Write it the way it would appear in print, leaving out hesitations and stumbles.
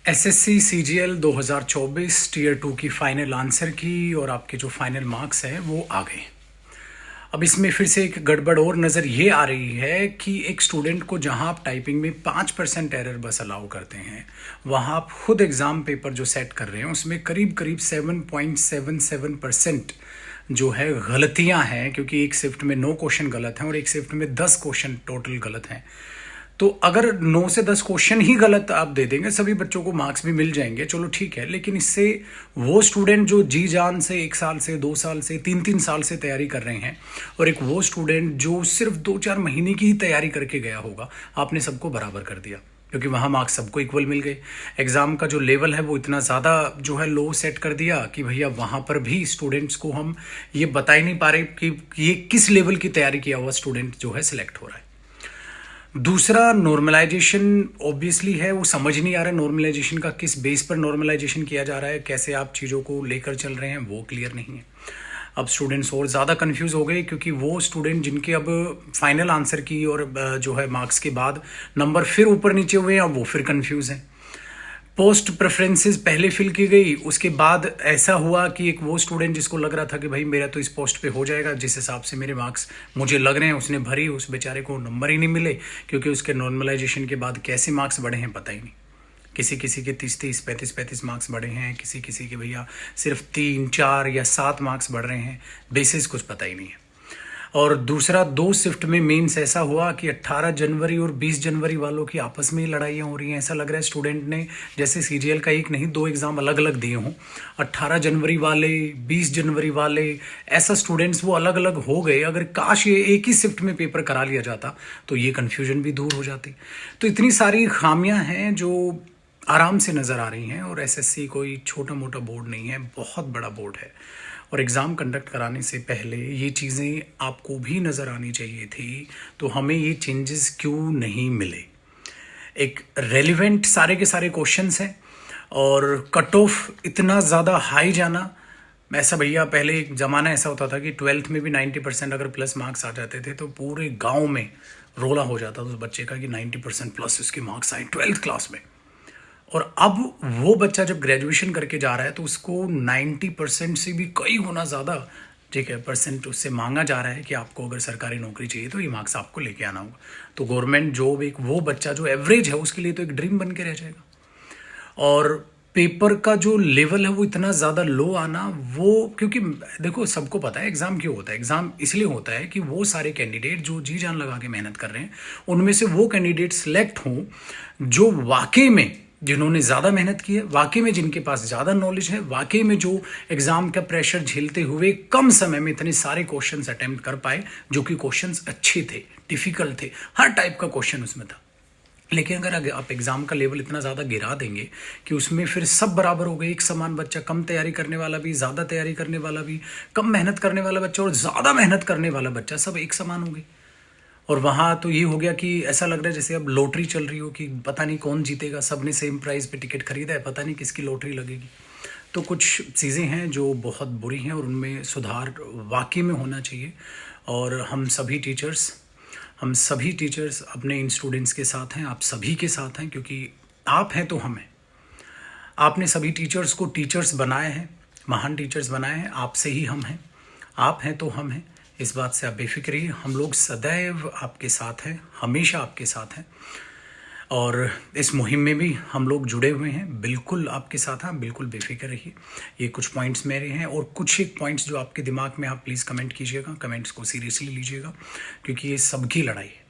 SSC CGL 2024 tier 2 की final answer की और आपके जो फाइनल मार्क्स हैं वो आ गए। अब इसमें फिर से एक गड़बड़ और नज़र ये आ रही है कि एक स्टूडेंट को जहां आप टाइपिंग में 5% एरर बस अलाउ करते हैं, वहां आप खुद एग्ज़ाम पेपर जो सेट कर रहे हैं उसमें करीब करीब 7.77% जो है गलतियां हैं, क्योंकि एक शिफ्ट में 9 क्वेश्चन गलत हैं और एक शिफ्ट में 10 क्वेश्चन टोटल गलत हैं। तो अगर 9 से 10 क्वेश्चन ही गलत आप दे देंगे, सभी बच्चों को मार्क्स भी मिल जाएंगे, चलो ठीक है, लेकिन इससे वो स्टूडेंट जो जी जान से 1 साल से 2 साल से 3-3 साल से तैयारी कर रहे हैं और एक वो स्टूडेंट जो सिर्फ 2-4 महीने की ही तैयारी करके गया होगा, आपने सबको बराबर कर दिया, क्योंकि वहाँ मार्क्स सबको इक्वल मिल गए। एग्ज़ाम का जो लेवल है वो इतना ज़्यादा जो है लो सेट कर दिया कि भैया वहाँ पर भी स्टूडेंट्स को हम ये बता ही नहीं पा रहे कि ये किस लेवल की तैयारी किया हुआ स्टूडेंट जो है सिलेक्ट हो रहा है। दूसरा, नॉर्मलाइजेशन ऑब्वियसली है, वो समझ नहीं आ रहा है नॉर्मलाइजेशन का किस बेस पर नॉर्मलाइजेशन किया जा रहा है, कैसे आप चीज़ों को लेकर चल रहे हैं, वो क्लियर नहीं है। अब स्टूडेंट्स और ज़्यादा कंफ्यूज हो गए, क्योंकि वो स्टूडेंट जिनके अब फाइनल आंसर की और जो है मार्क्स के बाद नंबर फिर ऊपर नीचे हुए हैं, अब वो फिर कंफ्यूज हैं। पोस्ट प्रेफरेंसेस पहले फिल की गई, उसके बाद ऐसा हुआ कि एक वो स्टूडेंट जिसको लग रहा था कि भाई मेरा तो इस पोस्ट पे हो जाएगा, जिस हिसाब से मेरे मार्क्स मुझे लग रहे हैं, उसने भरी, उस बेचारे को नंबर ही नहीं मिले, क्योंकि उसके नॉर्मलाइजेशन के बाद कैसे मार्क्स बढ़े हैं पता ही नहीं। किसी किसी के 30-30, 35-35 मार्क्स बढ़े हैं, किसी किसी के भैया सिर्फ 3, 4 या 7 मार्क्स बढ़ रहे हैं, बेसिस कुछ पता ही नहीं है। और दूसरा, 2 शिफ्ट में मेंस ऐसा हुआ कि 18 जनवरी और 20 जनवरी वालों की आपस में ही लड़ाइयाँ हो रही हैं। ऐसा लग रहा है स्टूडेंट ने जैसे सीजीएल का एक नहीं 2 एग्ज़ाम अलग अलग दिए हों। 18 जनवरी वाले, 20 जनवरी वाले, ऐसा स्टूडेंट्स वो अलग अलग हो गए। अगर काश ये एक ही शिफ्ट में पेपर करा लिया जाता तो ये कन्फ्यूजन भी दूर हो जाती। तो इतनी सारी खामियाँ हैं जो आराम से नज़र आ रही हैं, और एसएससी कोई छोटा मोटा बोर्ड नहीं है, बहुत बड़ा बोर्ड है। और एग्ज़ाम कंडक्ट कराने से पहले ये चीज़ें आपको भी नज़र आनी चाहिए थी, तो हमें ये चेंजेस क्यों नहीं मिले। एक रेलिवेंट सारे के सारे क्वेश्चंस हैं, और कट ऑफ इतना ज़्यादा हाई जाना, ऐसा भैया पहले एक ज़माना ऐसा होता था कि 12th में भी 90% अगर प्लस मार्क्स आ जाते थे तो पूरे गांव में रोला हो जाता था उस बच्चे का कि 90% प्लस उसके मार्क्स आए 12th क्लास में। और अब वो बच्चा जब ग्रेजुएशन करके जा रहा है तो उसको 90% से भी कई गुना ज़्यादा, ठीक है, परसेंट उससे मांगा जा रहा है कि आपको अगर सरकारी नौकरी चाहिए तो ये मार्क्स आपको लेके आना होगा। तो गवर्नमेंट जॉब एक वो बच्चा जो एवरेज है उसके लिए तो एक ड्रीम बन के रह जाएगा। और पेपर का जो लेवल है वो इतना ज़्यादा लो आना, वो क्योंकि देखो सबको पता है एग्ज़ाम क्यों होता है। एग्ज़ाम इसलिए होता है कि वो सारे कैंडिडेट जो जी जान लगा के मेहनत कर रहे हैं उनमें से वो कैंडिडेट सेलेक्ट हों जो वाकई में जिन्होंने ज़्यादा मेहनत की है, वाकई में जिनके पास ज़्यादा नॉलेज है, वाकई में जो एग्ज़ाम का प्रेशर झेलते हुए कम समय में इतने सारे क्वेश्चंस अटेम्प्ट कर पाए, जो कि क्वेश्चंस अच्छे थे, डिफ़िकल्ट थे, हर टाइप का क्वेश्चन उसमें था। लेकिन अगर आप एग्ज़ाम का लेवल इतना ज़्यादा गिरा देंगे कि उसमें फिर सब बराबर हो गए, एक समान बच्चा, कम तैयारी करने वाला भी, ज़्यादा तैयारी करने वाला भी, कम मेहनत करने वाला बच्चा और ज़्यादा मेहनत करने वाला बच्चा, सब एक समान हो गए। और वहाँ तो ये हो गया कि ऐसा लग रहा है जैसे अब लॉटरी चल रही हो कि पता नहीं कौन जीतेगा, सबने सेम प्राइस पे टिकट खरीदा है, पता नहीं किसकी लॉटरी लगेगी। तो कुछ चीज़ें हैं जो बहुत बुरी हैं और उनमें सुधार वाकई में होना चाहिए। और हम सभी टीचर्स अपने इन स्टूडेंट्स के साथ हैं, आप सभी के साथ हैं, क्योंकि आप हैं तो हम हैं। आपने सभी टीचर्स को टीचर्स बनाए हैं, महान टीचर्स बनाए हैं, आपसे ही हम हैं, आप हैं तो हम हैं। इस बात से आप बेफिक्र रहिए, हम लोग सदैव आपके साथ हैं, हमेशा आपके साथ हैं। और इस मुहिम में भी हम लोग जुड़े हुए हैं, बिल्कुल आपके साथ हैं, बिल्कुल बेफिक्र रहिए। ये कुछ पॉइंट्स मेरे हैं और कुछ एक पॉइंट्स जो आपके दिमाग में, आप प्लीज़ कमेंट कीजिएगा, कमेंट्स को सीरियसली लीजिएगा, क्योंकि ये सबकी लड़ाई है।